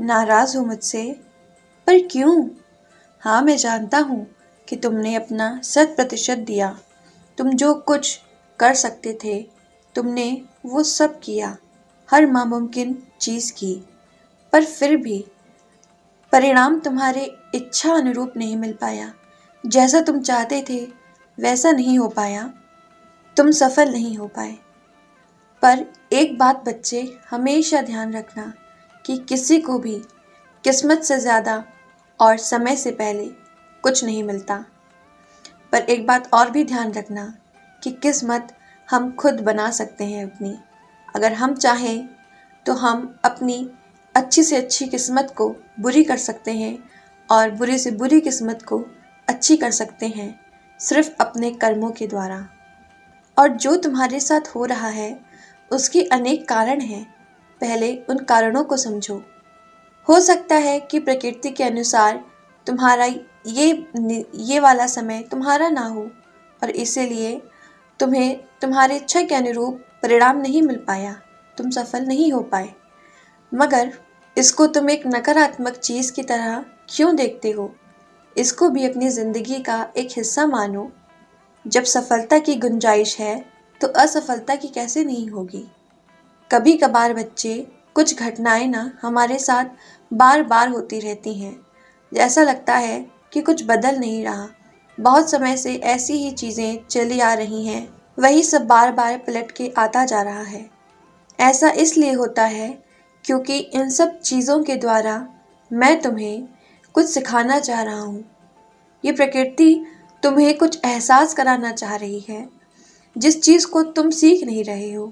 नाराज हो मुझसे? पर क्यों? हाँ, मैं जानता हूँ कि तुमने अपना 100% दिया। तुम जो कुछ कर सकते थे तुमने वो सब किया, हर नामुमकिन चीज़ की। पर फिर भी परिणाम तुम्हारे इच्छा अनुरूप नहीं मिल पाया। जैसा तुम चाहते थे वैसा नहीं हो पाया। तुम सफल नहीं हो पाए। पर एक बात बच्चे, हमेशा ध्यान रखना कि किसी को भी किस्मत से ज़्यादा और समय से पहले कुछ नहीं मिलता। पर एक बात और भी ध्यान रखना कि किस्मत हम खुद बना सकते हैं अपनी। अगर हम चाहें तो हम अपनी अच्छी से अच्छी किस्मत को बुरी कर सकते हैं और बुरी से बुरी किस्मत को अच्छी कर सकते हैं, सिर्फ अपने कर्मों के द्वारा। और जो तुम्हारे साथ हो रहा है उसके अनेक कारण हैं। पहले उन कारणों को समझो। हो सकता है कि प्रकृति के अनुसार तुम्हारा ये वाला समय तुम्हारा ना हो और इसीलिए तुम्हें तुम्हारी इच्छा के अनुरूप परिणाम नहीं मिल पाया, तुम सफल नहीं हो पाए। मगर इसको तुम एक नकारात्मक चीज़ की तरह क्यों देखते हो? इसको भी अपनी ज़िंदगी का एक हिस्सा मानो। जब सफलता की गुंजाइश है तो असफलता की कैसे नहीं होगी? कभी कभार बच्चे, कुछ घटनाएं ना हमारे साथ बार बार होती रहती हैं। ऐसा लगता है कि कुछ बदल नहीं रहा। बहुत समय से ऐसी ही चीज़ें चली आ रही हैं, वही सब बार बार पलट के आता जा रहा है। ऐसा इसलिए होता है क्योंकि इन सब चीज़ों के द्वारा मैं तुम्हें कुछ सिखाना चाह रहा हूँ। ये प्रकृति तुम्हें कुछ एहसास कराना चाह रही है, जिस चीज़ को तुम सीख नहीं रहे हो।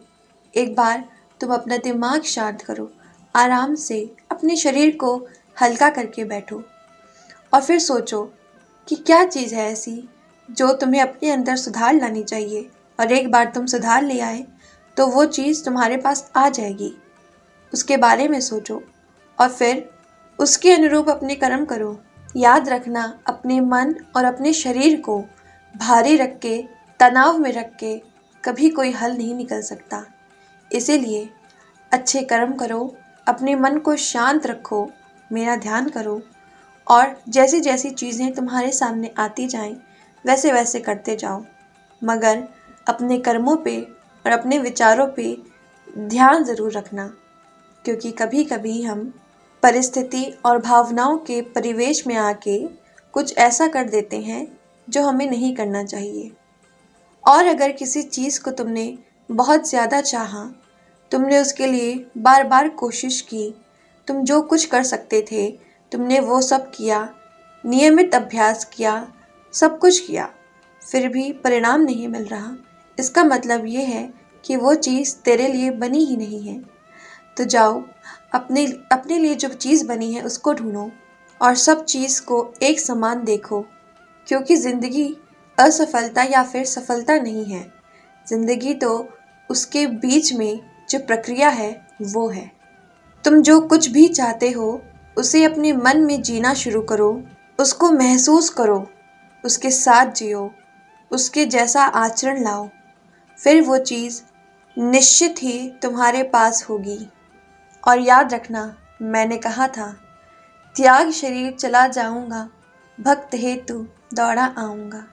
एक बार तुम अपना दिमाग शांत करो, आराम से अपने शरीर को हल्का करके बैठो और फिर सोचो कि क्या चीज़ है ऐसी जो तुम्हें अपने अंदर सुधार लानी चाहिए। और एक बार तुम सुधार ले आए तो वो चीज़ तुम्हारे पास आ जाएगी। उसके बारे में सोचो और फिर उसके अनुरूप अपने कर्म करो। याद रखना, अपने मन और अपने शरीर को भारी रख के, तनाव में रख के कभी कोई हल नहीं निकल सकता। इसीलिए अच्छे कर्म करो, अपने मन को शांत रखो, मेरा ध्यान करो और जैसी जैसी चीज़ें तुम्हारे सामने आती जाएं वैसे वैसे करते जाओ। मगर अपने कर्मों पे और अपने विचारों पे ध्यान ज़रूर रखना, क्योंकि कभी कभी हम परिस्थिति और भावनाओं के परिवेश में आके कुछ ऐसा कर देते हैं जो हमें नहीं करना चाहिए। और अगर किसी चीज़ को तुमने बहुत ज़्यादा चाहा, तुमने उसके लिए बार बार कोशिश की, तुम जो कुछ कर सकते थे तुमने वो सब किया, नियमित अभ्यास किया, सब कुछ किया, फिर भी परिणाम नहीं मिल रहा, इसका मतलब ये है कि वो चीज़ तेरे लिए बनी ही नहीं है। तो जाओ, अपने अपने लिए जो चीज़ बनी है उसको ढूंढो और सब चीज़ को एक समान देखो। क्योंकि ज़िंदगी असफलता या फिर सफलता नहीं है। ज़िंदगी तो उसके बीच में जो प्रक्रिया है वो है। तुम जो कुछ भी चाहते हो उसे अपने मन में जीना शुरू करो, उसको महसूस करो, उसके साथ जियो, उसके जैसा आचरण लाओ। फिर वो चीज़ निश्चित ही तुम्हारे पास होगी। और याद रखना, मैंने कहा था, त्याग शरीर चला जाऊंगा, भक्त हेतु दौड़ा आऊंगा।